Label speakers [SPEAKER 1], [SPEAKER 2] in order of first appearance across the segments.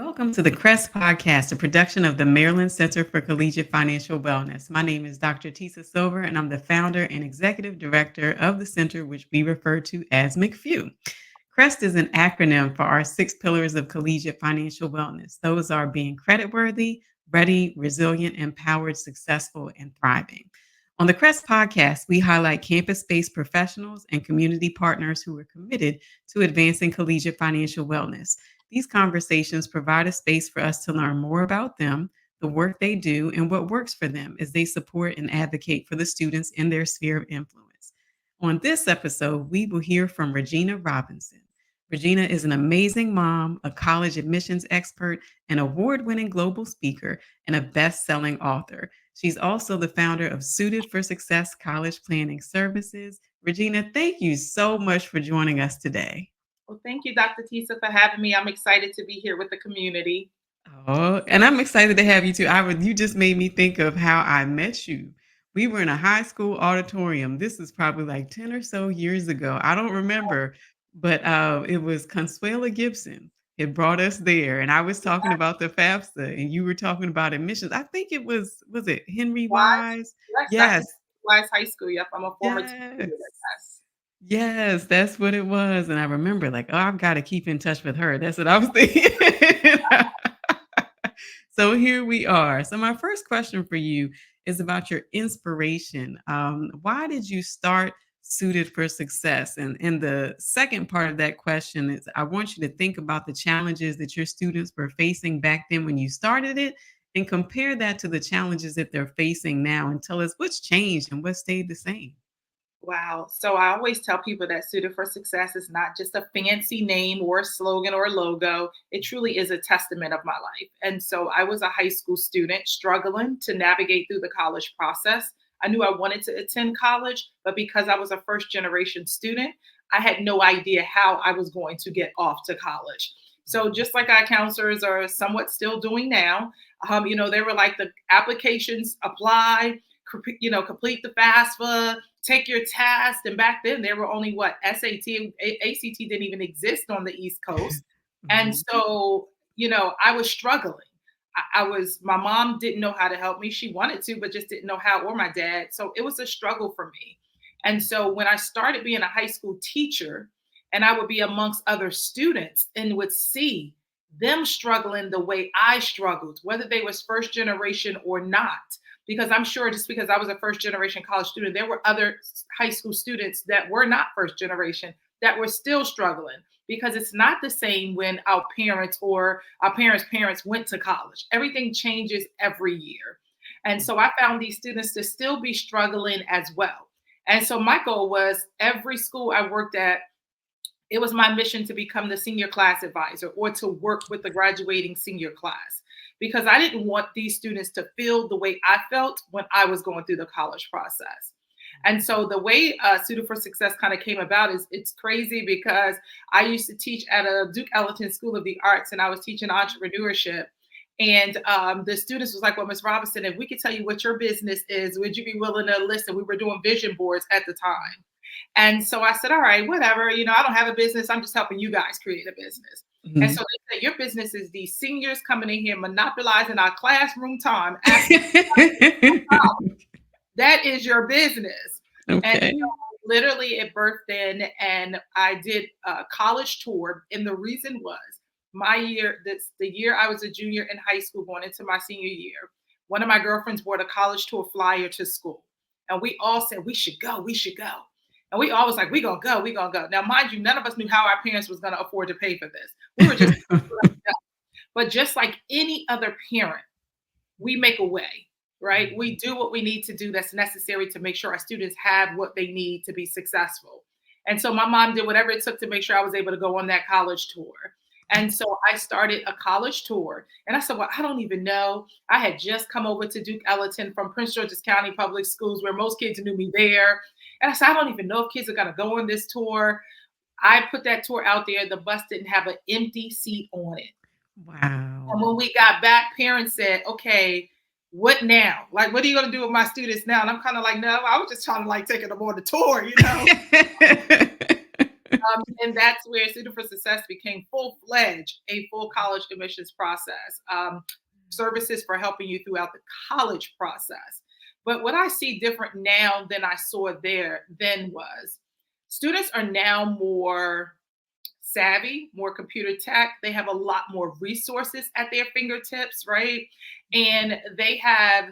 [SPEAKER 1] Welcome to the CRREST podcast, a production of the Maryland Center for Collegiate Financial Wellness. My name is Dr. Tisa Silver, and I'm the founder and executive director of the center, which we refer to as McPhew. CRREST is an acronym for our six pillars of collegiate financial wellness. Those are being creditworthy, ready, resilient, empowered, successful, and thriving. On the CRREST podcast, we highlight campus based professionals and community partners who are committed to advancing collegiate financial wellness. These conversations provide a space for us to learn more about them, the work they do, and what works for them as they support and advocate for the students in their sphere of influence. On this episode, we will hear from Regina Robinson. Regina is an amazing mom, a college admissions expert, an award winning global speaker, and a best selling author. She's also the founder of Suited for Success College Planning Services. Regina, thank you so much for joining us today.
[SPEAKER 2] Well, thank you, Dr. Tisa, for having me. I'm excited to be here with the community.
[SPEAKER 1] Oh, and I'm excited to have you too. You just made me think of how I met you. We were in a high school auditorium. This is probably like 10 or so years ago. I don't remember, but it was Consuela Gibson. It brought us there, and I was talking about the FAFSA, and you were talking about admissions. I think was it Henry
[SPEAKER 2] Wise?
[SPEAKER 1] Wise?
[SPEAKER 2] Yes, Dr.
[SPEAKER 1] Yes,
[SPEAKER 2] Wise High School. Yep, I'm a former teacher there.
[SPEAKER 1] yes.
[SPEAKER 2] Yes.
[SPEAKER 1] Yes, that's what it was, and I remember like, "Oh, I've gotta keep in touch with her." That's what I was thinking. So here we are. So my first question for you is about your inspiration. Why did you start Suited for Success? And the second part of that question is I want you to think about the challenges that your students were facing back then when you started it and compare that to the challenges that they're facing now and tell us what's changed and what stayed the same.
[SPEAKER 2] Wow. So I always tell people that Suited for Success is not just a fancy name or a slogan or a logo. It truly is a testament of my life. And so I was a high school student struggling to navigate through the college process. I knew I wanted to attend college, but because I was a first generation student, I had no idea how I was going to get off to college. So just like our counselors are somewhat still doing now, they were like the applications apply, complete the FAFSA, take your test. And back then there were only what SAT, ACT didn't even exist on the East Coast. And
[SPEAKER 1] Mhm.
[SPEAKER 2] so, I was struggling. My mom didn't know how to help me. She wanted to, but just didn't know how, or my dad. So it was a struggle for me. And so when I started being a high school teacher, and I would be amongst other students and would see them struggling the way I struggled, whether they was first generation or not. Because I'm sure just because I was a first generation college student, there were other high school students that were not first generation that were still struggling, because it's not the same when our parents or our parents' parents went to college. Everything changes every year. And so I found these students to still be struggling as well. And so my goal was every school I worked at, it was my mission to become the senior class advisor or to work with the graduating senior class, because I didn't want these students to feel the way I felt when I was going through the college process. And so the way Suited for Success kind of came about is it's crazy, because I used to teach at a Duke Ellington School of the Arts, and I was teaching entrepreneurship. And the students was like, well, Ms. Robinson, if we could tell you what your business is, would you be willing to listen? We were doing vision boards at the time. And so I said, all right, whatever, I don't have a business. I'm just helping you guys create a business. And so
[SPEAKER 1] Mhm.
[SPEAKER 2] they said, your business is these seniors coming in here, monopolizing our classroom time. Asking, that is your business. And
[SPEAKER 1] Okay.
[SPEAKER 2] so literally it birthed in, and I did a college tour. And the reason was the year I was a junior in high school going into my senior year, one of my girlfriends brought a college tour flyer to school. And we all said, we should go, we should go. And we always like, we gonna go, we gonna go. Now, mind you, none of us knew how our parents was gonna afford to pay for this. We were just, but just like any other parent, we make a way, right? We do what we need to do that's necessary to make sure our students have what they need to be successful. And so my mom did whatever it took to make sure I was able to go on that college tour. And so I started a college tour. And I said, well, I don't even know. I had just come over to Duke Ellington from Prince George's County Public Schools, where most kids knew me there. And I said, I don't even know if kids are going to go on this tour. I put that tour out there. The bus didn't have an empty seat on it. And
[SPEAKER 1] Wow.
[SPEAKER 2] when we got back, parents said, okay, what now? Like, what are you going to do with my students now? And I'm kind of like, no, I was just trying to like taking them on the tour, And that's where Student for Success became full-fledged, a full college admissions process, services for helping you throughout the college process. But what I see different now than I saw there then was students are now more savvy, more computer tech. They have a lot more resources at their fingertips, right? And they have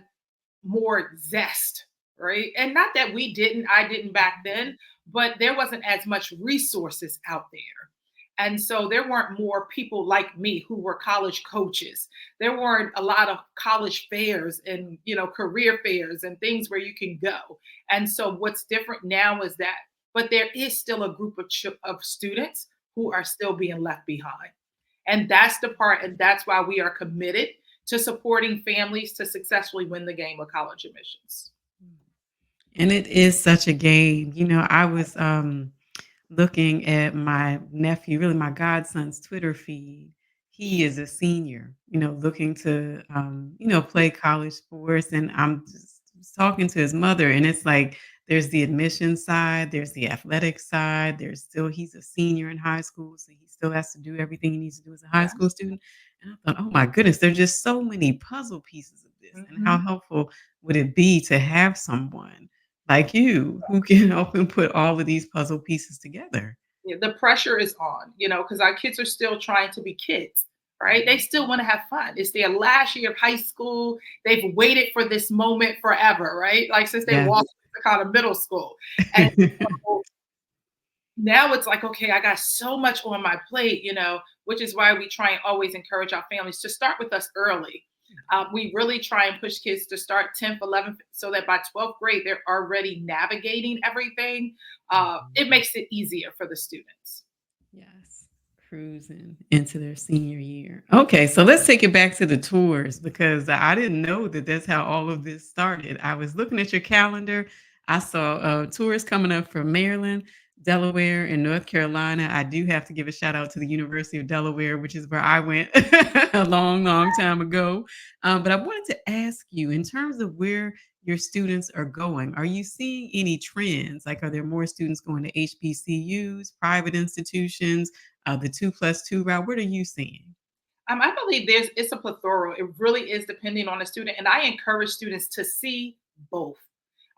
[SPEAKER 2] more zest, right? And not that I didn't back then, but there wasn't as much resources out there. And so there weren't more people like me who were college coaches. There weren't a lot of college fairs and, career fairs and things where you can go. And so what's different now is that, but there is still a group of students who are still being left behind. And that's the part, and that's why we are committed to supporting families to successfully win the game of college admissions.
[SPEAKER 1] And it is such a game. I was looking at my nephew, really my godson's Twitter feed. He is a senior, looking to play college sports. And I'm just talking to his mother, and it's like there's the admission side, there's the athletic side, he's a senior in high school, so he still has to do everything he needs to do as a high
[SPEAKER 2] Yeah.
[SPEAKER 1] school student. And I thought, oh my goodness, there's just so many puzzle pieces of this. And how
[SPEAKER 2] Mhm.
[SPEAKER 1] helpful would it be to have someone like you who can help and put all of these puzzle pieces together?
[SPEAKER 2] Yeah, the pressure is on, because our kids are still trying to be kids, right? They still want to have fun. It's their last year of high school. They've waited for this moment forever, right? Like since they
[SPEAKER 1] Yes.
[SPEAKER 2] walked into kind of middle school. And so now it's like, okay, I got so much on my plate, which is why we try and always encourage our families to start with us early. We really try and push kids to start 10th, 11th, so that by 12th grade, they're already navigating everything. It makes it easier for the students.
[SPEAKER 1] Yes, cruising into their senior year. Okay, so let's take it back to the tours because I didn't know that that's how all of this started. I was looking at your calendar. I saw tours coming up from Maryland, Delaware, and North Carolina. I do have to give a shout out to the University of Delaware, which is where I went a long, long time ago. But I wanted to ask you, in terms of where your students are going, are you seeing any trends? Like, are there more students going to HBCUs, private institutions, the 2+2 route? What are you seeing?
[SPEAKER 2] I believe it's a plethora. It really is depending on the student. And I encourage students to see both.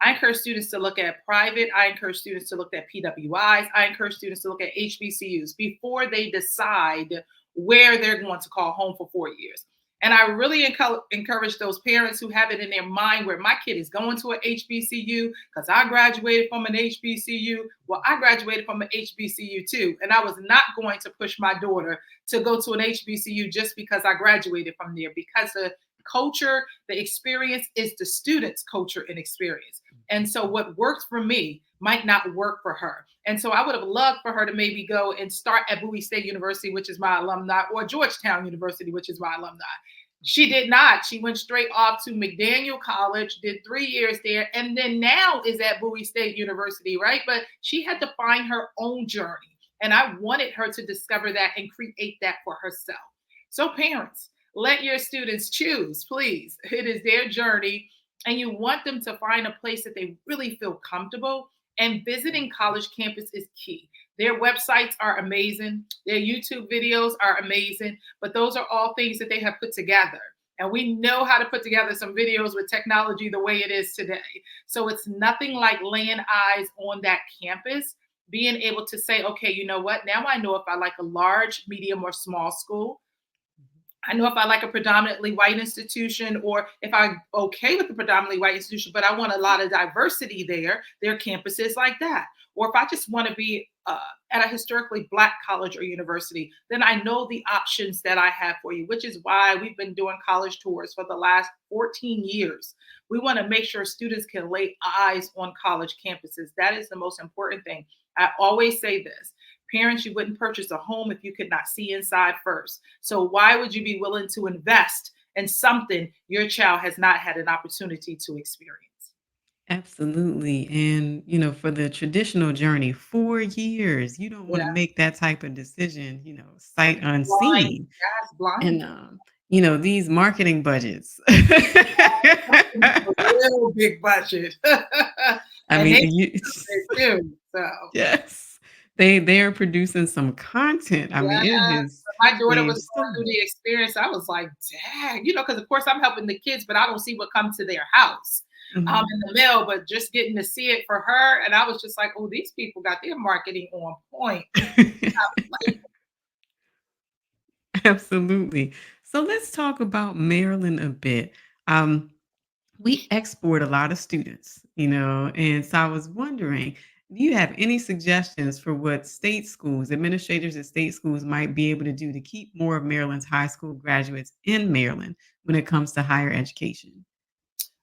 [SPEAKER 2] I encourage students to look at private. I encourage students to look at PWIs. I encourage students to look at HBCUs before they decide where they're going to call home for 4 years. And I really encourage those parents who have it in their mind where my kid is going to an HBCU because I graduated from an HBCU. Well, I graduated from an HBCU too. And I was not going to push my daughter to go to an HBCU just because I graduated from there, because the culture, the experience is the student's culture and experience. And so what works for me might not work for her. And so I would have loved for her to maybe go and start at Bowie State University, which is my alumni, or Georgetown University, which is my alumni. She did not. She went straight off to McDaniel College, did 3 years there, and then now is at Bowie State University, right? But she had to find her own journey. And I wanted her to discover that and create that for herself. So parents, let your students choose, please. It is their journey, and you want them to find a place that they really feel comfortable. And visiting college campus is key. Their websites are amazing. Their YouTube videos are amazing, but those are all things that they have put together. And we know how to put together some videos with technology the way it is today. So it's nothing like laying eyes on that campus, being able to say, okay, you know what? Now I know if I like a large, medium, or small school. I know if I like a predominantly white institution, or if I'm okay with the predominantly white institution, but I want a lot of diversity there are campuses like that. Or if I just want to be at a historically Black college or university, then I know the options that I have for you, which is why we've been doing college tours for the last 14 years. We want to make sure students can lay eyes on college campuses. That is the most important thing. I always say this. Parents, you wouldn't purchase a home if you could not see inside first. So why would you be willing to invest in something your child has not had an opportunity to experience?
[SPEAKER 1] Absolutely. And, for the traditional journey, 4 years, you don't want to
[SPEAKER 2] Yeah,
[SPEAKER 1] make that type of decision, sight
[SPEAKER 2] blind,
[SPEAKER 1] unseen.
[SPEAKER 2] yes, blind.
[SPEAKER 1] And, these marketing budgets.
[SPEAKER 2] A real big budget.
[SPEAKER 1] I
[SPEAKER 2] And
[SPEAKER 1] mean,
[SPEAKER 2] they
[SPEAKER 1] you
[SPEAKER 2] do too. So
[SPEAKER 1] yes, They're producing some content. I mean, it
[SPEAKER 2] Yeah.
[SPEAKER 1] has
[SPEAKER 2] My daughter was
[SPEAKER 1] saved
[SPEAKER 2] going
[SPEAKER 1] so
[SPEAKER 2] through
[SPEAKER 1] much.
[SPEAKER 2] the experience. I was like, dang, because of course I'm helping the kids, but I don't see what comes to their house
[SPEAKER 1] Mhm.
[SPEAKER 2] in the mail, but just getting to see it for her. And I was just like, oh, these people got their marketing on point. Like,
[SPEAKER 1] Absolutely. So let's talk about Maryland a bit. Um, we export a lot of students, and so I was wondering, do you have any suggestions for what state schools, administrators at state schools might be able to do to keep more of Maryland's high school graduates in Maryland when it comes to higher education?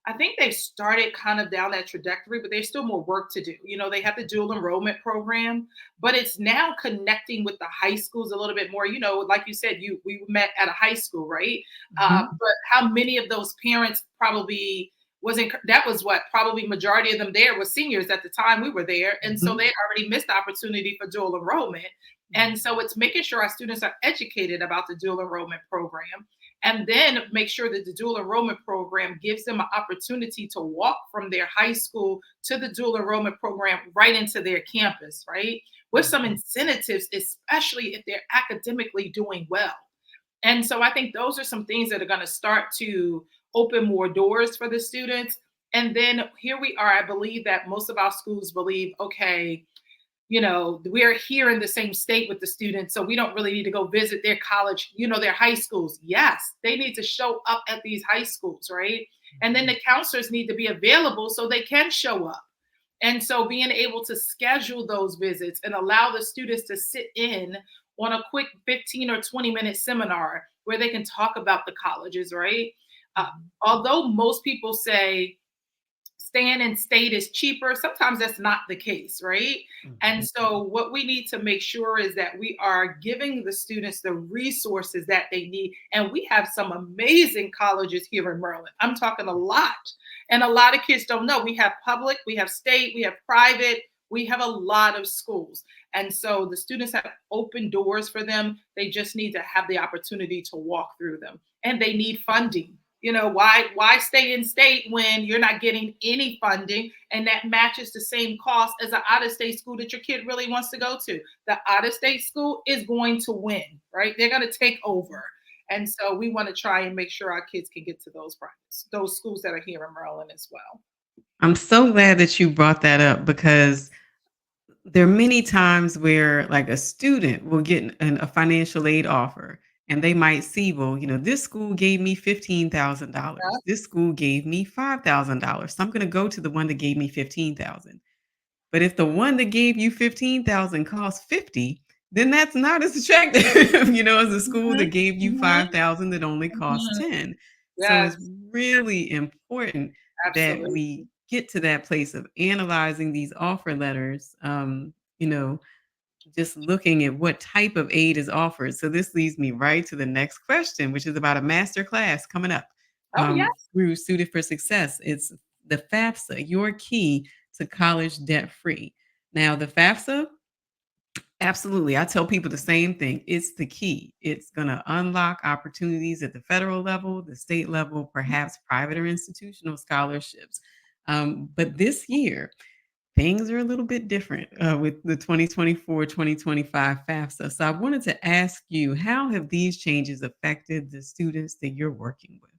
[SPEAKER 2] I think they've started kind of down that trajectory, but there's still more work to do. They have the dual enrollment program, but it's now connecting with the high schools a little bit more. Like you said, we met at a high school, right?
[SPEAKER 1] Mhm.
[SPEAKER 2] But how many of those parents probably wasn't that was what probably majority of them there was seniors at the time we were there, and so
[SPEAKER 1] Mhm.
[SPEAKER 2] they already missed the opportunity for dual enrollment. And so it's making sure our students are educated about the dual enrollment program, and then make sure that the dual enrollment program gives them an opportunity to walk from their high school to the dual enrollment program right into their campus, right? With some
[SPEAKER 1] Mhm.
[SPEAKER 2] incentives, especially if they're academically doing well. And so I think those are some things that are going to start to open more doors for the students. And then here we are. I believe that most of our schools believe, okay, we're here in the same state with the students, so we don't really need to go visit their college, their high schools. Yes, they need to show up at these high schools, right? And then
[SPEAKER 1] Mhm.
[SPEAKER 2] the counselors need to be available so they can show up. And so being able to schedule those visits and allow the students to sit in on a quick 15 or 20-minute seminar where they can talk about the colleges, right? Uh,
[SPEAKER 1] Mhm.
[SPEAKER 2] Although most people say, staying in state is cheaper. Sometimes that's not the case, right? And
[SPEAKER 1] Mhm.
[SPEAKER 2] so, what we need to make sure is that we are giving the students the resources that they need. And we have some amazing colleges here in Maryland. I'm talking a lot. And a lot of kids don't know. We have public, we have state, we have private, we have a lot of schools. And so, the students have open doors for them. They just need to have the opportunity to walk through them. And they need funding. Why stay in state when you're not getting any funding and that matches the same cost as an out of state school that your kid really wants to go to? The out of state school is going to win, right? They're going to take over. And so we want to try and make sure our kids can get to those schools that are here in Maryland as well.
[SPEAKER 1] I'm so glad that you brought that up because there are many times where like a student will get a financial aid offer and they might see, well, this school gave me $15,000. This school gave me $5,000. So I'm going to go to the one that gave me 15,000. But if the one that gave you 15,000 costs 50, then that's not as attractive, as a school that
[SPEAKER 2] Mhm,
[SPEAKER 1] gave you
[SPEAKER 2] mhm,
[SPEAKER 1] 5,000 that only costs
[SPEAKER 2] mhm.
[SPEAKER 1] 10. So
[SPEAKER 2] Yes,
[SPEAKER 1] it's really important that
[SPEAKER 2] absolutely.
[SPEAKER 1] we get to that place of analyzing these offer letters, you know, just looking at what type of aid is offered. So this leads me right to the next question, which is about a master class coming up
[SPEAKER 2] Oh, yes.
[SPEAKER 1] through Suited for Success. It's the FAFSA, your key to college debt free. Now, the FAFSA, absolutely. I tell people the same thing. It's the key. It's going to unlock opportunities at the federal level, the state level, perhaps private or institutional scholarships. But this year, things are a little bit different with the 2024-2025 FAFSA. So I wanted to ask you, how have these changes affected the students that you're working with?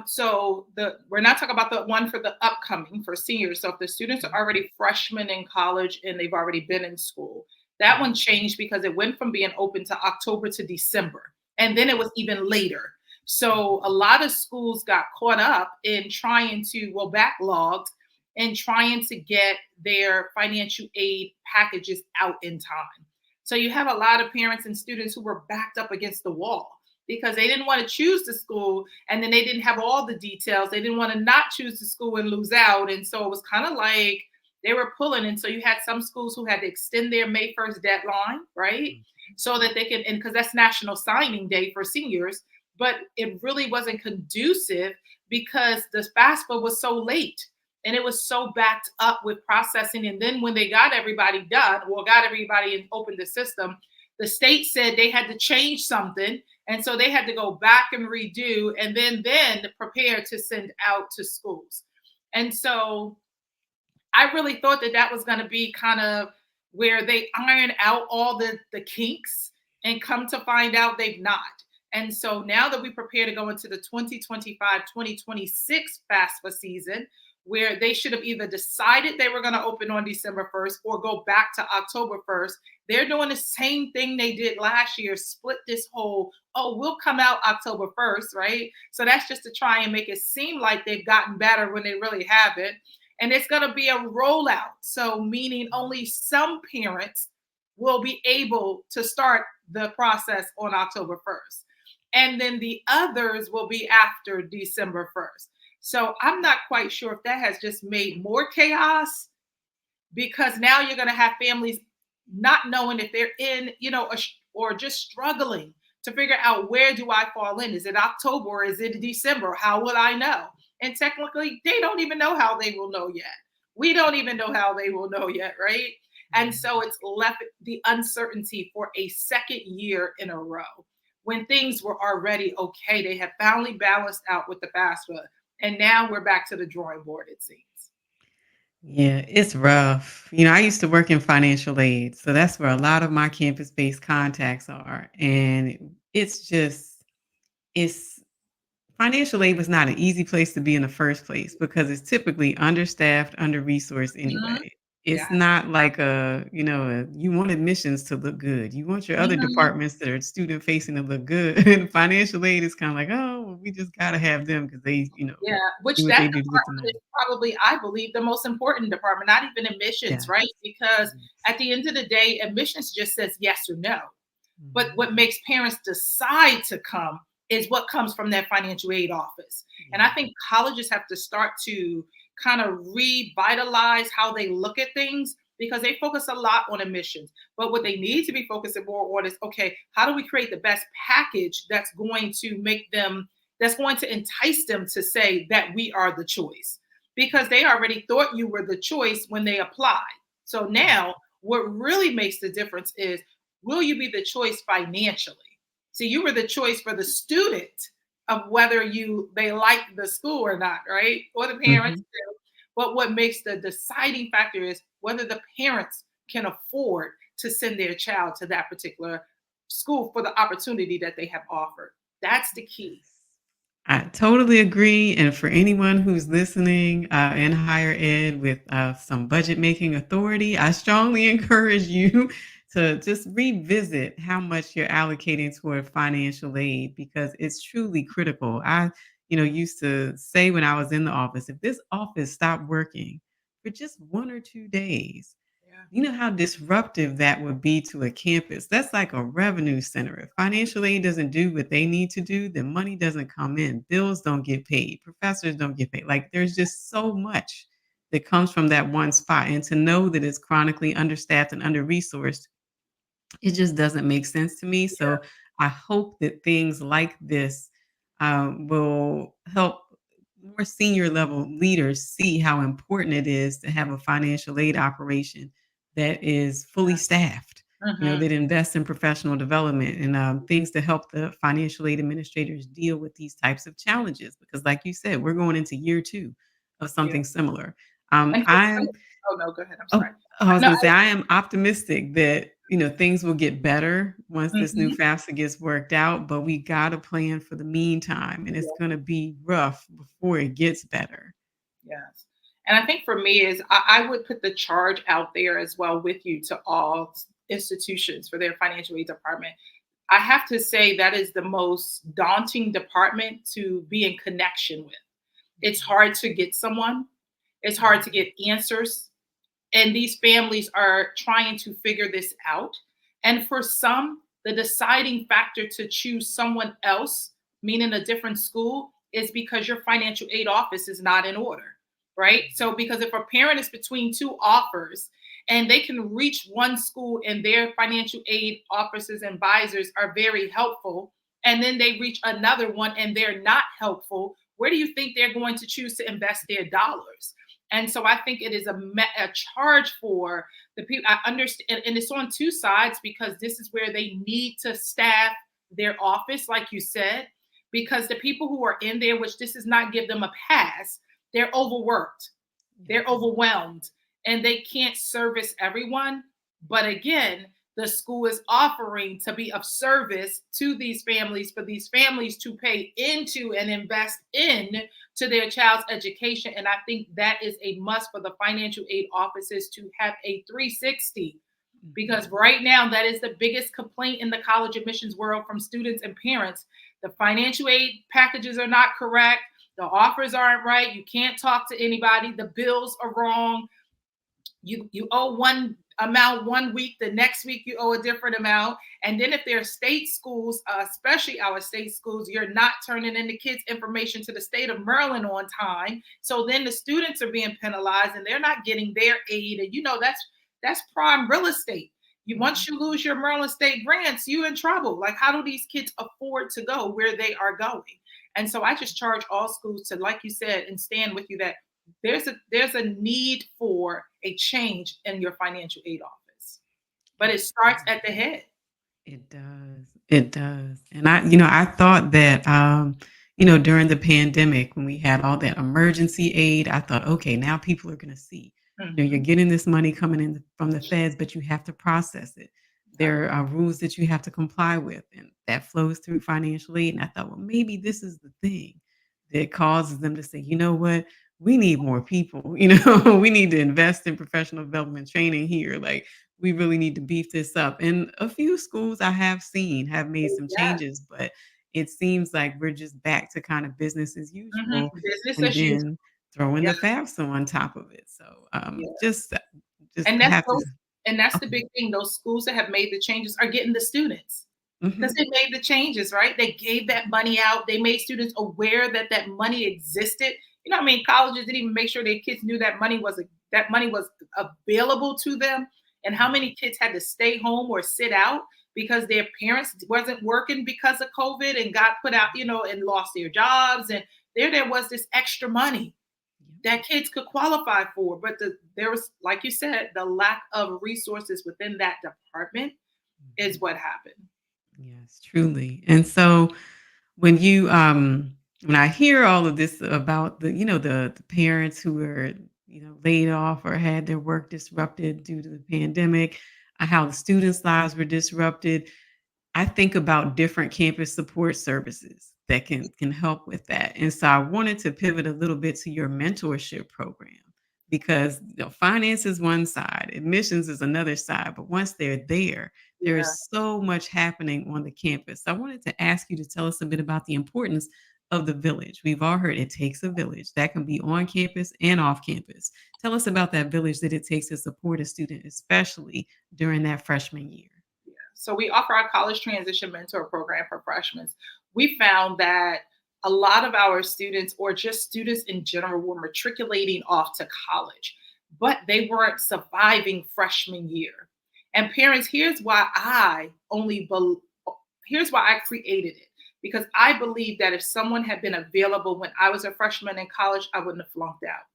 [SPEAKER 2] So we're not talking about the one for the upcoming for seniors. So if the students are already freshmen in college and they've already been in school, that one
[SPEAKER 1] Mhm.
[SPEAKER 2] changed because it went from being open to October to December, and then it was even later. So a lot of schools got caught up in trying to, well, backlogged and trying to get their financial aid packages out in time. So you have a lot of parents and students who were backed up against the wall because they didn't want to choose the school and then they didn't have all the details. They didn't want to not choose the school and lose out. And so it was kind of like they were pulling. And so you had some schools who had to extend their May 1st deadline, right? So that they can, and because that's National Signing Day for seniors, but it really wasn't conducive because the FAFSA was so late and it was so backed up with processing. And then when they got everybody done, well, got everybody and opened the system, the state said they had to change something, and so they had to go back and redo and then prepare to send out to schools. And so I really thought that that was going to be kind of where they iron out all the kinks and come to find out they've not. And so now that we prepare to go into the 2025-2026 FAFSA season, where they should have either decided they were going to open on December 1st or go back to October 1st, they're doing the same thing they did last year, split this whole, oh, we'll come out October 1st, right? So that's just to try and make it seem like they've gotten better when they really haven't. And it's going to be a rollout. So, meaning only some parents will be able to start the process on October 1st. And then the others will be after December 1st. So, I'm not quite sure if that has just made more chaos, because now you're going to have families not knowing if they're in, or just struggling to figure out, where do I fall in? Is it October or is it December? How will I know? And technically, they don't even know how they will know yet. We don't even know how they will know yet, right? And so it's left the uncertainty for a second year in a row when things were already okay. They have finally balanced out with the FAFSA, and now we're back to the drawing board, it seems.
[SPEAKER 1] Yeah, it's rough. I used to work in financial aid, so that's where a lot of my campus-based contacts are, and it's financial aid was not an easy place to be in the first place because it's typically understaffed, under-resourced
[SPEAKER 2] Mhm.
[SPEAKER 1] anyway. It's
[SPEAKER 2] Yes.
[SPEAKER 1] not like you want admissions to look good. You want your other
[SPEAKER 2] Mhm.
[SPEAKER 1] departments that are student facing to look good. And financial aid is kind of like, oh, well, we just gotta have them because they,
[SPEAKER 2] Yeah, which
[SPEAKER 1] do what
[SPEAKER 2] that
[SPEAKER 1] they do to get the
[SPEAKER 2] department is
[SPEAKER 1] money.
[SPEAKER 2] probably, I believe, the most important department, not even admissions,
[SPEAKER 1] Yes.
[SPEAKER 2] right? Because
[SPEAKER 1] Yes.
[SPEAKER 2] at the end of the day, admissions just says yes or no. But
[SPEAKER 1] Mhm.
[SPEAKER 2] what makes parents decide to come is what comes from that financial aid office. And I
[SPEAKER 1] Yeah.
[SPEAKER 2] think colleges have to start to kind of revitalize how they look at things, because they focus a lot on admissions. But what they need to be focusing more on is, okay, how do we create the best package that's going to entice them to say that we are the choice? Because they already thought you were the choice when they applied. So now what really makes the difference is, will you be the choice financially? See, you were the choice for the student of whether they like the school or not, right? Or the parents
[SPEAKER 1] Mhm.
[SPEAKER 2] do. But what makes the deciding factor is whether the parents can afford to send their child to that particular school for the opportunity that they have offered. That's the key.
[SPEAKER 1] I totally agree. And for anyone who's listening in higher ed with some budget making authority, I strongly encourage you to just revisit how much you're allocating toward financial aid because it's truly critical. I used to say when I was in the office, if this office stopped working for just 1 or 2 days,
[SPEAKER 2] Yeah.
[SPEAKER 1] you know how disruptive that would be to a campus? That's like a revenue center. If financial aid doesn't do what they need to do, then money doesn't come in. Bills don't get paid. Professors don't get paid. Like there's just so much that comes from that one spot. And to know that it's chronically understaffed and under resourced, it just doesn't make sense to me.
[SPEAKER 2] Yeah.
[SPEAKER 1] So I hope that things like this will help more senior level leaders see how important it is to have a financial aid operation that is fully staffed,
[SPEAKER 2] Mhm.
[SPEAKER 1] that invests in professional development and things to help the financial aid administrators deal with these types of challenges. Because, like you said, we're going into year two of
[SPEAKER 2] Yeah.
[SPEAKER 1] something similar.
[SPEAKER 2] And for some,
[SPEAKER 1] I'm
[SPEAKER 2] oh no, go ahead. I'm sorry.
[SPEAKER 1] Oh, I was
[SPEAKER 2] No,
[SPEAKER 1] gonna say, I am optimistic that, things will get better once this new
[SPEAKER 2] mhm.
[SPEAKER 1] FAFSA gets worked out, but we gotta plan for the meantime, and it's gonna be rough before it gets better.
[SPEAKER 2] Yes. And I think for me is I would put the charge out there as well with you to all institutions for their financial aid department. I have to say that is the most daunting department to be in connection with. It's hard to get someone. It's hard to
[SPEAKER 1] Mhm.
[SPEAKER 2] get answers. And these families are trying to figure this out. And for some, the deciding factor to choose someone else, meaning a different school, is because your financial aid office is not in order, right? So, because if a parent is between two offers and they can reach one school and their financial aid officers and advisors are very helpful, and then they reach another one and they're not helpful, where do you think they're going to choose to invest their dollars? And so I think it is a charge for the people. I understand, and it's on two sides because this is where they need to staff their office, like you said, because the people who are in there, which this does not give them a pass, they're overworked, they're
[SPEAKER 1] Yes.
[SPEAKER 2] overwhelmed, and they can't service everyone. But again, the school is offering to be of service to these families for these families to pay into and invest in to their child's education. And I think that is a must for the financial aid offices to have a 360, because
[SPEAKER 1] Mhm.
[SPEAKER 2] right now that is the biggest complaint in the college admissions world from students and parents. The financial aid packages are not correct, the offers aren't right, you can't talk to anybody, the bills are wrong, you owe one amount one week, the next week you owe a different amount. And then if they're state schools, especially our state schools, you're not turning in the kids information to the state of Maryland on time, so then the students are being penalized and they're not getting their aid. And that's prime real estate. You, once
[SPEAKER 1] Mhm.
[SPEAKER 2] you lose your Maryland state grants, you in trouble. Like, how do these kids afford to go where they are going? And so I just charge all schools to, like you said, and stand with you, that there's a need for a change in your financial aid office, but
[SPEAKER 1] It
[SPEAKER 2] it starts
[SPEAKER 1] does.
[SPEAKER 2] at the head.
[SPEAKER 1] It does. It does. And I thought that, during the pandemic when we had all that emergency aid, I thought, okay, now people are going to see, you're
[SPEAKER 2] Mhm.
[SPEAKER 1] getting this money coming in from the feds, but you have to process it.
[SPEAKER 2] Yep.
[SPEAKER 1] There are rules that you have to comply with, and that flows through financial aid. And I thought, well, maybe this is the thing that causes them to say, you know what? We need more people. We need to invest in professional development training here. Like, we really need to beef this up. And a few schools I have seen have made some
[SPEAKER 2] Yeah.
[SPEAKER 1] changes, but it seems like we're just back to kind of business as
[SPEAKER 2] Mhm.
[SPEAKER 1] usual,
[SPEAKER 2] Business
[SPEAKER 1] and
[SPEAKER 2] as usual.
[SPEAKER 1] then throw in
[SPEAKER 2] Yeah,
[SPEAKER 1] the FAFSA on top of it. So
[SPEAKER 2] yeah.
[SPEAKER 1] just
[SPEAKER 2] And
[SPEAKER 1] I
[SPEAKER 2] that's
[SPEAKER 1] have to.
[SPEAKER 2] those and that's the
[SPEAKER 1] Okay.
[SPEAKER 2] big thing. Those schools that have made the changes are getting the students, because
[SPEAKER 1] Hmm.
[SPEAKER 2] they made the changes, right? They gave that money out. They made students aware that that money existed. You know, what I mean, colleges didn't even make sure their kids knew that money was available to them. And how many kids had to stay home or sit out because their parents wasn't working because of COVID and got put out, and lost their jobs. And there was this extra money that kids could qualify for. But there was, like you said, the lack of resources within that department is
[SPEAKER 1] Yep.
[SPEAKER 2] what happened.
[SPEAKER 1] Yes, truly. And so when I hear all of this about the parents who were, laid off or had their work disrupted due to the pandemic, how the students' lives were disrupted, I think about different campus support services that can help with that. And so I wanted to pivot a little bit to your mentorship program, because finance is one side, admissions is another side, but once they're there, there
[SPEAKER 2] Yeah.
[SPEAKER 1] is so much happening on the campus. So I wanted to ask you to tell us a bit about the importance of the village. We've all heard it takes a village. That can be on campus and off campus. Tell us about that village that it takes to support a student, especially during that freshman year.
[SPEAKER 2] So we offer our college transition mentor program for freshmen. We found that a lot of our students, or just students in general, were matriculating off to college, but they weren't surviving freshman year. And parents, here's why I created it, because I believe that if someone had been available when I was a freshman in college, I wouldn't have flunked out,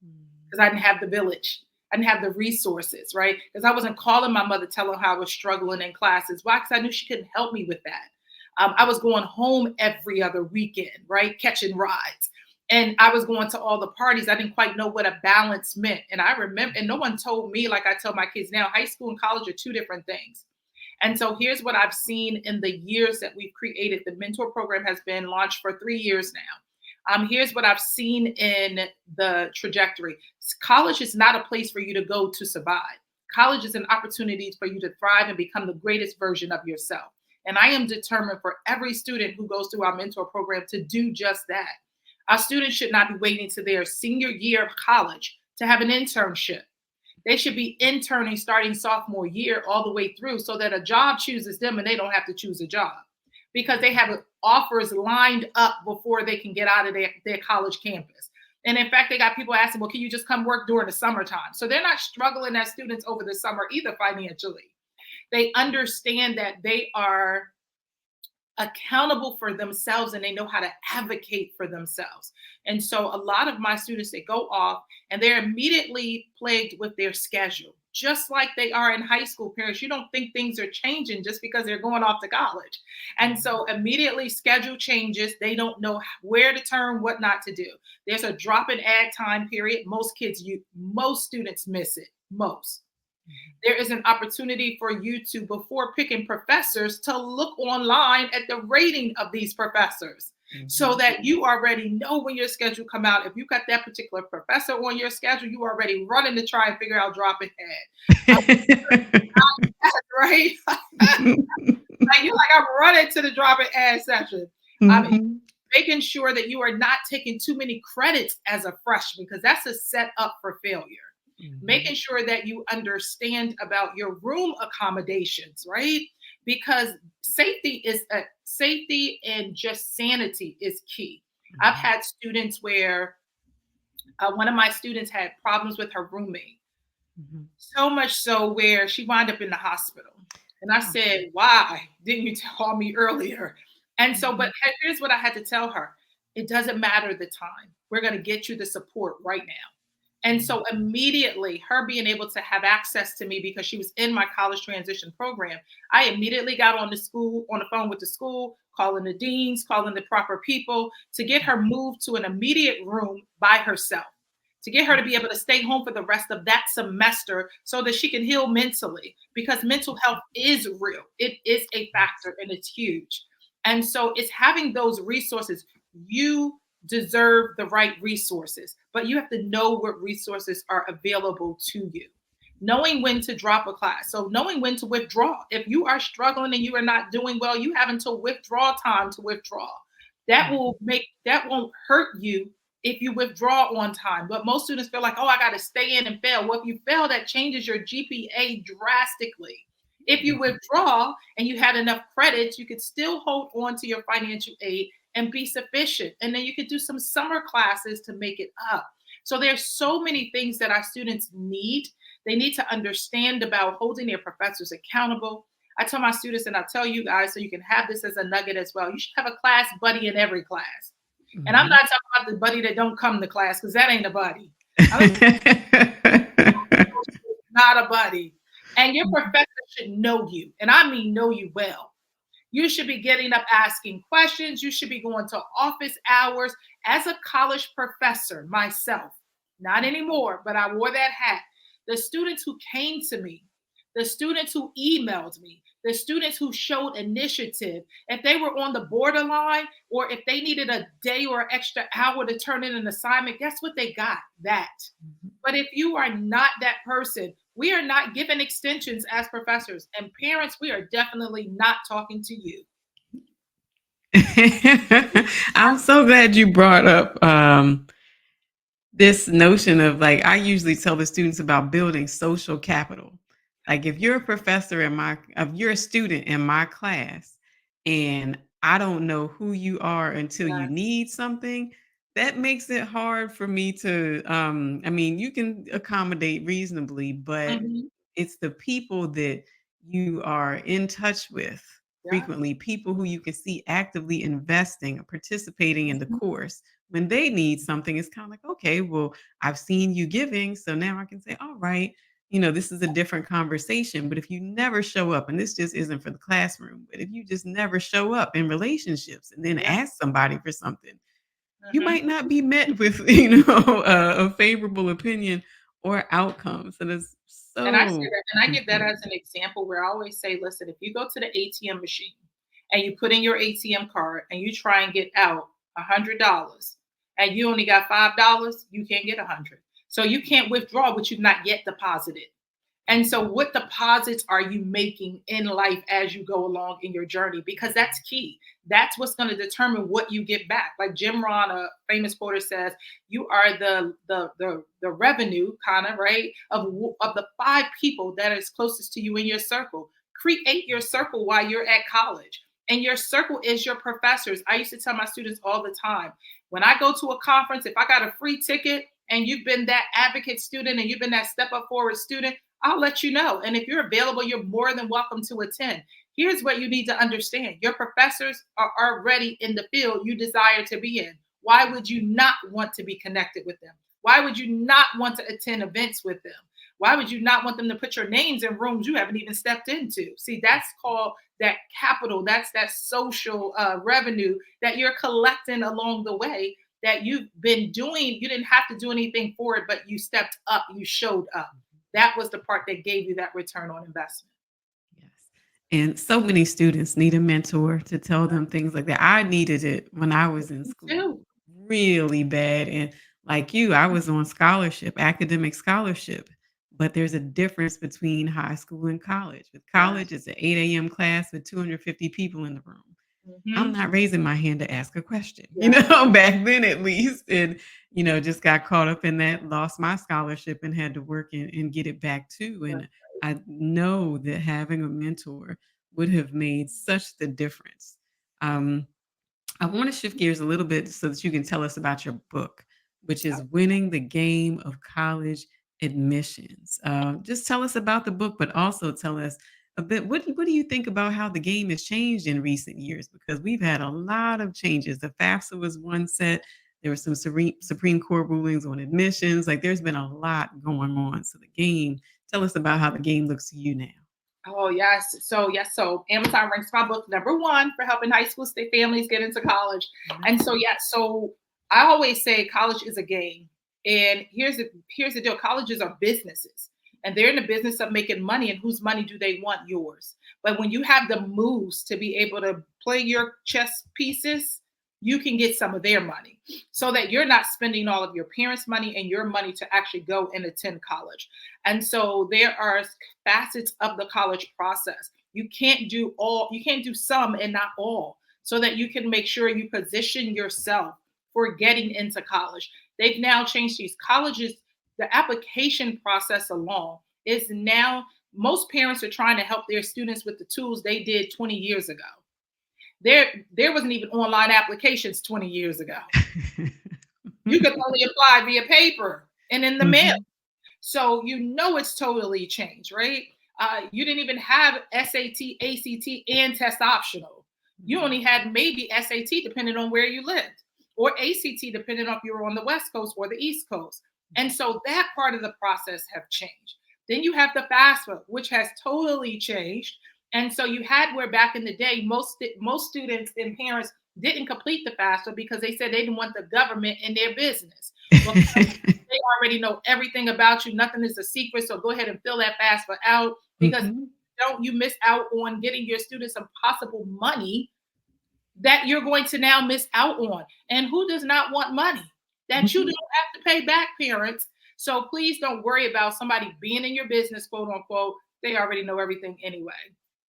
[SPEAKER 1] Mm.
[SPEAKER 2] because I didn't have the village. I didn't have the resources, right? Because I wasn't calling my mother, telling her I was struggling in classes. Why? Because I knew she couldn't help me with that. I was going home every other weekend, right? Catching rides. And I was going to all the parties. I didn't quite know what a balance meant. And I remember, and no one told me, like I tell my kids now, high school and college are two different things. And so here's what I've seen in the years that we've created. The mentor program has been launched for 3 years now. Here's what I've seen in the trajectory. College is not a place for you to go to survive. College is an opportunity for you to thrive and become the greatest version of yourself. And I am determined for every student who goes through our mentor program to do just that. Our students should not be waiting to their senior year of college to have an internship. They should be interning starting sophomore year all the way through, so that a job chooses them and they don't have to choose a job, because they have offers lined up before they can get out of their college campus. And in fact, they got people asking, well, can you just come work during the summertime? So they're not struggling as students over the summer either financially. They understand that they are accountable for themselves and they know how to advocate for themselves. And so a lot of my students, they go off and they're immediately plagued with their schedule, just like they are in high school. Parents, you don't think things are changing just because they're going off to college. And
[SPEAKER 1] Mhm.
[SPEAKER 2] so immediately schedule changes. They don't know where to turn, what not to do. There's a drop in ag time period. Most students miss it. Most. There is an opportunity for you to, before picking professors, to look online at the rating of these professors so
[SPEAKER 1] Mhm.
[SPEAKER 2] that you already know when your schedule come out. If you got that particular professor on your schedule, you already running to try and figure out dropping head. Right? Like, you're like, I'm running to the dropping ad session. Um,
[SPEAKER 1] Mhm.
[SPEAKER 2] Making sure that you are not taking too many credits as a freshman, because that's a set up for failure.
[SPEAKER 1] Mhm.
[SPEAKER 2] Making sure that you understand about your room accommodations, right? Because safety and just sanity is key. I've
[SPEAKER 1] Mhm.
[SPEAKER 2] had students where one of my students had problems with her roommate,
[SPEAKER 1] Mhm.
[SPEAKER 2] so much so where she wound up in the hospital. And I
[SPEAKER 1] Oh.
[SPEAKER 2] said, why didn't you tell me earlier? And so, but
[SPEAKER 1] Mhm.
[SPEAKER 2] here's what I had to tell her: it doesn't matter the time. We're going to get you the support right now. And
[SPEAKER 1] Mhm.
[SPEAKER 2] so, immediately, her being able to have access to me because she was in my college transition program, I immediately got on the phone with the school, calling the deans, calling the proper people to get her moved to an immediate room by herself, to get her to be able to stay home for the rest of that semester so that she can heal mentally, because mental health is real. It is a
[SPEAKER 1] Yes.
[SPEAKER 2] factor and it's huge. And so it's having those resources. You deserve the right resources, but you have to know what resources are available to you. Knowing when to drop a class. So knowing when to withdraw. If you are struggling and you are not doing well, you have until withdraw time to withdraw.
[SPEAKER 1] Mhm.
[SPEAKER 2] That won't hurt you if you withdraw on time. But most students feel like, oh, I got to stay in and fail. Well, if you fail, that changes your GPA drastically. If you
[SPEAKER 1] Mhm.
[SPEAKER 2] withdraw and you had enough credits, you could still hold on to your financial aid and be sufficient. And then you could do some summer classes to make it up. So there's so many things that our students need. They need to understand about holding their professors accountable. I tell my students, and I tell you guys, so you can have this as a nugget as well. You should have a class buddy in every class. And I'm
[SPEAKER 1] Mhm.
[SPEAKER 2] not talking about the buddy that don't come to class, because that ain't a buddy. I'm not a buddy. And your professor should know you. And I mean know you well. You should be getting up asking questions. You should be going to office hours. As a college professor myself, not anymore, but I wore that hat. The students who came to me, the students who emailed me, the students who showed initiative, if they were on the borderline or if they needed a day or extra hour to turn in an assignment, guess what they got? That. But if you are not that person, we are not given extensions as professors. And parents, we are definitely not talking to you.
[SPEAKER 1] I'm so glad you brought up this notion of, like, I usually tell the students about building social capital. Like, if you're a professor in my if you're a student in my class and I don't know who you are until you
[SPEAKER 2] Yes.
[SPEAKER 1] need something, that makes it hard for me to I mean, you can accommodate reasonably, but
[SPEAKER 2] Mhm.
[SPEAKER 1] it's the people that you are in touch with
[SPEAKER 2] Yeah.
[SPEAKER 1] frequently, people who you can see actively investing or participating in the
[SPEAKER 2] Mhm.
[SPEAKER 1] course. When they need something, it's kind of like, okay, well, I've seen you giving, so now I can say, all right, this is a different conversation. But if you never show up, and this just isn't for the classroom, but if you just never show up in relationships and then
[SPEAKER 2] Yeah.
[SPEAKER 1] ask somebody for something, you
[SPEAKER 2] Mhm.
[SPEAKER 1] might not be met with, a favorable opinion or outcome. So that's
[SPEAKER 2] And I say
[SPEAKER 1] so
[SPEAKER 2] that, and I give that as
[SPEAKER 1] important.
[SPEAKER 2] an example where I always say, listen, if you go to the ATM machine and you put in your ATM card and you try and get out $100 and you only got $5, you can't get 100. So you can't withdraw what you've not yet deposited. And so, what deposits are you making in life as you go along in your journey? Because that's key. That's what's going to determine what you get back. Like Jim Rohn, a famous quoter, says, "You are the revenue, kind of right, of the five people that is closest to you in your circle. Create your circle while you're at college." And your circle is your professors. I used to tell my students all the time, when I go to a conference, if I got a free ticket and you've been that advocate student and you've been that step up forward student, I'll let you know. And if you're available, you're more than welcome to attend. Here's what you need to understand: your professors are already in the field you desire to be in. Why would you not want to be connected with them? Why would you not want to attend events with them? Why would you not want them to put your names in rooms you haven't even stepped into? See, that's called that capital. That's that social revenue that you're collecting along the way, that you've been doing. You didn't have to do anything for it, but you stepped up, you showed up. that was the part that gave you that return on investment.
[SPEAKER 1] Yes. And so many students need a mentor to tell them things like that. I needed it when I was in
[SPEAKER 2] Me
[SPEAKER 1] school
[SPEAKER 2] too.
[SPEAKER 1] really bad. And like you, I was on scholarship, academic scholarship. But there's a difference between high school and college. With
[SPEAKER 2] Yes.
[SPEAKER 1] college, it's an 8 a.m. class with 250 people in the room. I'm
[SPEAKER 2] Mhm.
[SPEAKER 1] not raising my hand to ask a question,
[SPEAKER 2] Yes.
[SPEAKER 1] back then at least. And, just got caught up in that, lost my scholarship and had to work and get it back too.
[SPEAKER 2] That's
[SPEAKER 1] And I know that having a mentor would have made such the difference. Um, I want to shift gears a little bit so that you can tell us about your book, which is Winning the Game of College Admissions. Just tell us about the book, but also tell us a bit. What do you think about how the game has changed in recent years? Because we've had a lot of changes. The FAFSA was one set. There were some Supreme Court rulings on admissions. Like there's been a lot going on. So the game, tell us about how the game looks to you now.
[SPEAKER 2] Oh yes. So Amazon ranks my book number one for helping high school state families get into college. And so so I always say college is a game. And here's the deal. Colleges are businesses. And they're in the business of making money. And whose money do they want? Yours. But when you have the moves to be able to play your chess pieces, you can get some of their money so that you're not spending all of your parents' money and your money to actually go and attend college. And so there are facets of the college process. You can't do some and not all, so that you can make sure you position yourself for getting into college. They've now changed these colleges, the application process alone is now, most parents are trying to help their students with the tools they did 20 years ago. There wasn't even online applications 20 years ago. You could only apply via paper and in the mail.
[SPEAKER 1] Mhm.
[SPEAKER 2] So it's totally changed, right? You didn't even have SAT, ACT, and test optional. You only had maybe SAT depending on where you lived, or ACT depending on if you were on the West Coast or the East Coast. And so that part of the process have changed. Then you have the FAFSA, which has totally changed. And so you had where back in the day, most students and parents didn't complete the FAFSA because they said they didn't want the government in their business. Well, they already know everything about you. Nothing is a secret. So go ahead and fill that FAFSA out, because
[SPEAKER 1] Mhm.
[SPEAKER 2] don't you miss out on getting your students some possible money that you're going to now miss out on. And who does not want money that you don't
[SPEAKER 1] Mhm.
[SPEAKER 2] have to pay back, parents? So please don't worry about somebody being in your business, quote unquote. They already know everything anyway.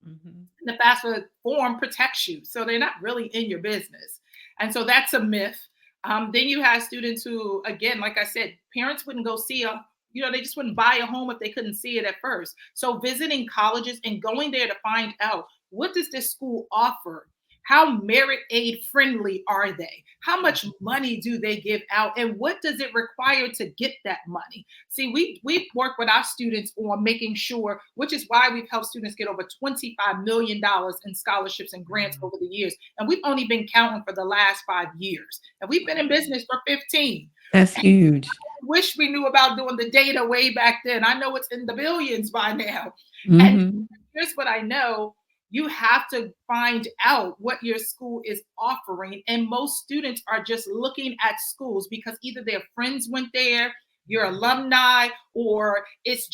[SPEAKER 1] Mhm.
[SPEAKER 2] The FAFSA form protects you, so they're not really in your business. And so that's a myth. Then you have students who, again, like I said, parents wouldn't go see they just wouldn't buy a home if they couldn't see it at first. So visiting colleges and going there to find out, what does this school offer? How merit aid friendly are they? How much money do they give out? And what does it require to get that money? See, we work with our students on making sure, which is why we've helped students get over $25 million in scholarships and grants
[SPEAKER 1] Wow.
[SPEAKER 2] over the years. And we've only been counting for the last 5 years. And we've been in business for 15.
[SPEAKER 1] That's huge.
[SPEAKER 2] Wish we knew about doing the data way back then. I know it's in the billions by now. And
[SPEAKER 1] Mhm.
[SPEAKER 2] here's what I know. You have to find out what your school is offering. And most students are just looking at schools because either their friends went there, your alumni, or it's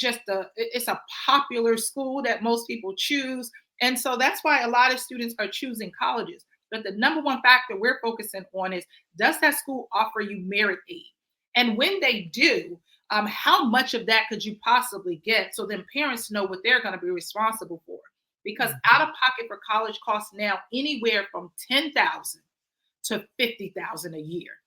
[SPEAKER 2] a popular school that most people choose. And so that's why a lot of students are choosing colleges. But the number one factor we're focusing on is, does that school offer you merit aid? And when they do, how much of that could you possibly get? So then parents know what they're going to be responsible for. Because out of
[SPEAKER 1] Mhm.
[SPEAKER 2] pocket for college costs now anywhere from 10,000 to 50,000 a year.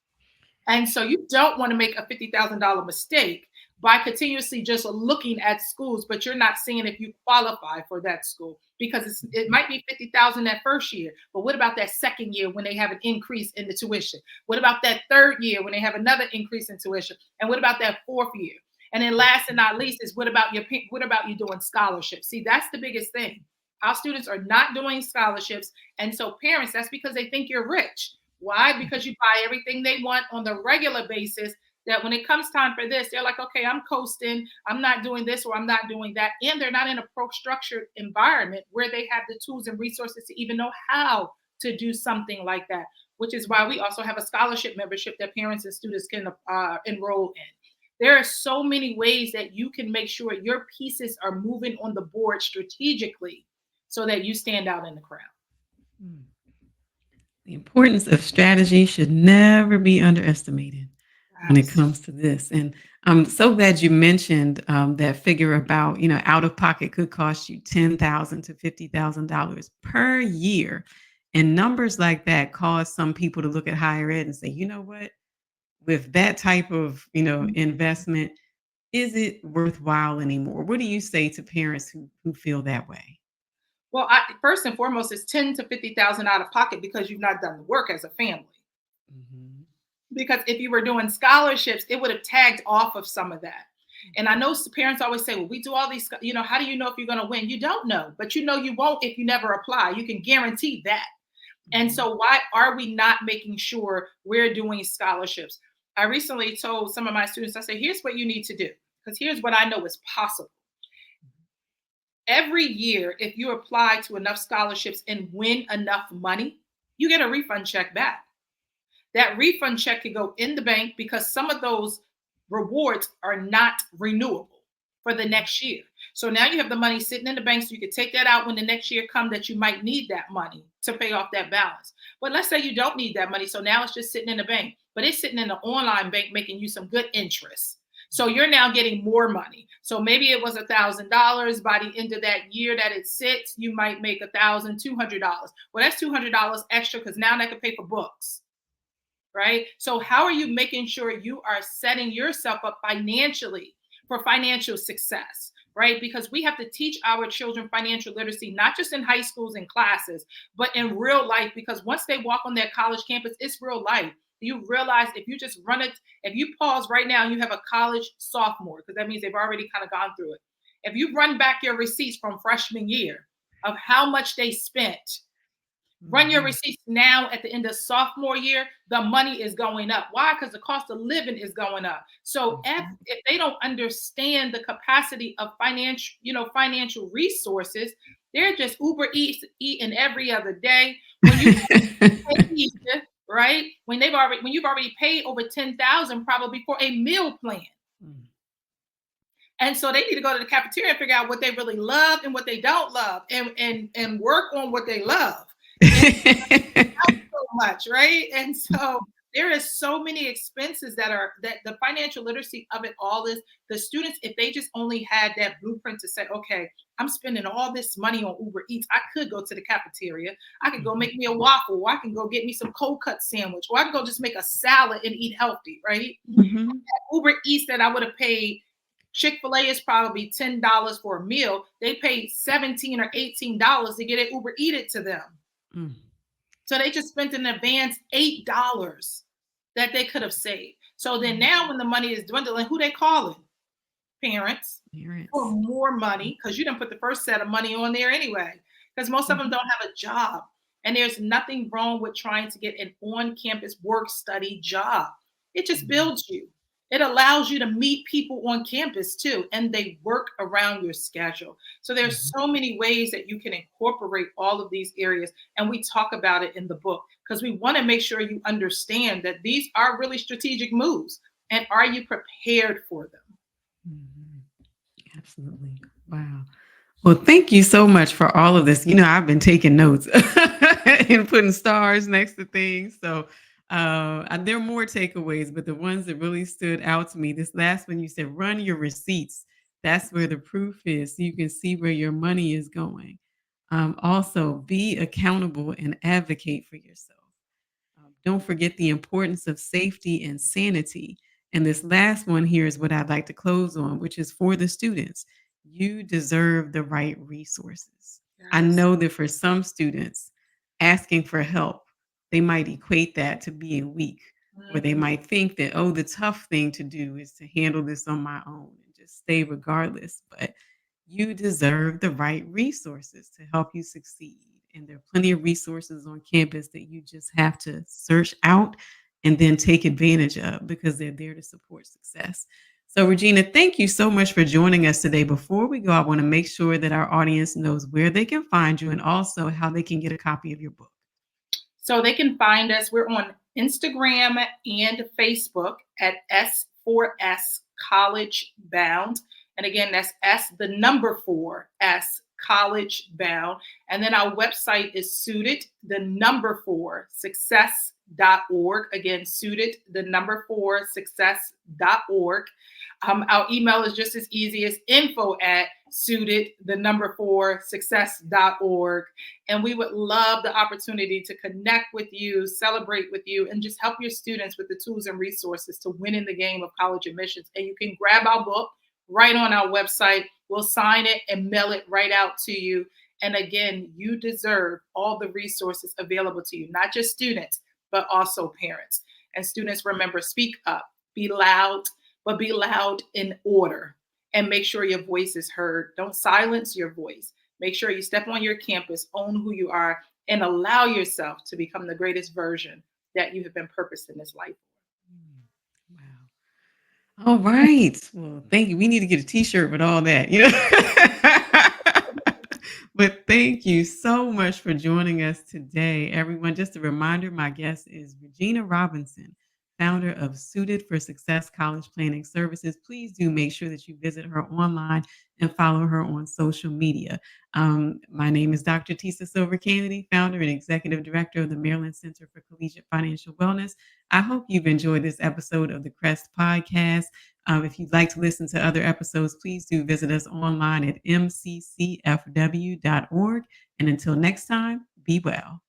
[SPEAKER 2] And so you don't want to make a $50,000 mistake by continuously just looking at schools, but you're not seeing if you qualify for that school, because it might be 50,000 that first year. But what about that second year when they have an increase in the tuition? What about that third year when they have another increase in tuition? And what about that fourth year? And then last and not least is, what about you doing scholarships? See, that's the biggest thing. Our students are not doing scholarships. And so parents, that's because they think you're rich. Why? Because you buy everything they want on the regular basis, that when it comes time for this, they're like, okay, I'm coasting. I'm not doing this or I'm not doing that. And they're not in a pro-structured environment where they have the tools and resources to even know how to do something like that, which is why we also have a scholarship membership that parents and students can enroll in. There are so many ways that you can make sure your pieces are moving on the board strategically so that you stand out in the crowd.
[SPEAKER 1] Mm. The importance of strategy should never be underestimated when it
[SPEAKER 2] Absolutely.
[SPEAKER 1] comes to this. And I'm so glad you mentioned that figure about, out of pocket could cost you $10,000 to $50,000 per year. And numbers like that cause some people to look at higher ed and say, you know what, with that type of, investment, is it worthwhile anymore? What do you say to parents who feel that way?
[SPEAKER 2] Well, first and foremost, it's 10 to 50,000 out of pocket because you've not done the work as a family.
[SPEAKER 1] Mhm.
[SPEAKER 2] Because if you were doing scholarships, it would have tagged off of some of that. And I know parents always say, well, we do all these, how do you know if you're going to win? You don't know, but you know you won't if you never apply. You can guarantee that. And
[SPEAKER 1] Mhm.
[SPEAKER 2] so why are we not making sure we're doing scholarships? I recently told some of my students, I said, here's what you need to do, because here's what I know is possible. Every year, if you apply to enough scholarships and win enough money, you get a refund check back. That refund check could go in the bank because some of those rewards are not renewable for the next year. So now you have the money sitting in the bank, so you could take that out when the next year comes that you might need that money to pay off that balance. But let's say you don't need that money, so now it's just sitting in the bank, but it's sitting in an online bank making you some good interest. So you're now getting more money. So maybe it was $1,000. By the end of that year that it sits, you might make $1,200. Well, that's $200 extra because now that could pay for books, right? So how are you making sure you are setting yourself up financially for financial success, right? Because we have to teach our children financial literacy, not just in high schools and classes, but in real life, because once they walk on that college campus, it's real life. You realize if you just run it, if you pause right now and you have a college sophomore, because that means they've already kind of gone through it. If you run back your receipts from freshman year of how much they spent, run your
[SPEAKER 1] Mhm.
[SPEAKER 2] receipts now at the end of sophomore year, the money is going up. Why? Because the cost of living is going up. So
[SPEAKER 1] Mhm.
[SPEAKER 2] if they don't understand the capacity of financial resources, they're just Uber Eats eating every other day. When you paid, right? When you've already paid over 10,000 probably for a meal plan.
[SPEAKER 1] Mm.
[SPEAKER 2] And so they need to go to the cafeteria and figure out what they really love and what they don't love, and work on what they love. And so much, right? And so there is so many expenses that the financial literacy of it all is the students, if they just only had that blueprint to say, okay, I'm spending all this money on Uber Eats. I could go to the cafeteria. I could go
[SPEAKER 1] Mhm.
[SPEAKER 2] make me a waffle, or I can go get me some cold cut sandwich, or I can go just make a salad and eat healthy, right?
[SPEAKER 1] Mhm.
[SPEAKER 2] Uber Eats that I would have paid. Chick-fil-A is probably $10 for a meal. They paid $17 or $18 to get it Uber Eated to them.
[SPEAKER 1] Mm.
[SPEAKER 2] So they just spent in advance $8 that they could have saved. So then
[SPEAKER 1] Mm.
[SPEAKER 2] now when the money is dwindling, who they calling? Parents for
[SPEAKER 1] Parents.
[SPEAKER 2] more money, because you didn't put the first set of money on there anyway. Because most of them
[SPEAKER 1] Mhm.
[SPEAKER 2] don't have a job. And there's nothing wrong with trying to get an on-campus work study job. It just
[SPEAKER 1] Mhm.
[SPEAKER 2] builds you. It allows you to meet people on campus too, and they work around your schedule. So there's
[SPEAKER 1] Mhm.
[SPEAKER 2] so many ways that you can incorporate all of these areas, and we talk about it in the book because we want to make sure you understand that these are really strategic moves, and are you prepared for them?
[SPEAKER 1] Mhm. Absolutely. Wow. Well, thank you so much for all of this. I've been taking notes and putting stars next to things. So there are more takeaways, but the ones that really stood out to me, this last one you said, run your receipts. That's where the proof is. So you can see where your money is going. Also, be accountable and advocate for yourself. Don't forget the importance of safety and sanity. And this last one here is what I'd like to close on, which is for the students. You deserve the right resources. I
[SPEAKER 2] Yes.
[SPEAKER 1] know that for some students, asking for help, they might equate that to being weak, or they
[SPEAKER 2] Mhm.
[SPEAKER 1] might think that, oh, the tough thing to do is to handle this on my own and just stay regardless. But you deserve the right resources to help you succeed. And there are plenty of resources on campus that you just have to search out and then take advantage of because they're there to support success. So, Regina, thank you so much for joining us today. Before we go, I want to make sure that our audience knows where they can find you and also how they can get a copy of your book.
[SPEAKER 2] So they can find us. We're on Instagram and Facebook at 4S college bound. And again, that's S, the number 4S college bound. And then our website is suited, the number 4success.org. Again, suited, the number 4success.org. Our email is just as easy as info at suited, the number 4success.org. And we would love the opportunity to connect with you, celebrate with you, and just help your students with the tools and resources to win in the game of college admissions. And you can grab our book right on our website. We'll sign it and mail it right out to you. And again, you deserve all the resources available to you, not just students, but also parents. And students, remember, speak up, be loud, but be loud in order, and make sure your voice is heard. Don't silence your voice. Make sure you step on your campus, own who you are, and allow yourself to become the greatest version that you have been purposed in this life.
[SPEAKER 1] Wow. All right. Well, thank you. We need to get a t-shirt with all that, But thank you so much for joining us today, everyone. Just a reminder, my guest is Regina Robinson, founder of Suited for Success College Planning Services. Please do make sure that you visit her online and follow her on social media. My name is Dr. Tisa Silver Kennedy, founder and executive director of the Maryland Center for Collegiate Financial Wellness. I hope you've enjoyed this episode of the CRREST podcast. If you'd like to listen to other episodes, please do visit us online at mccfw.org. And until next time, be well.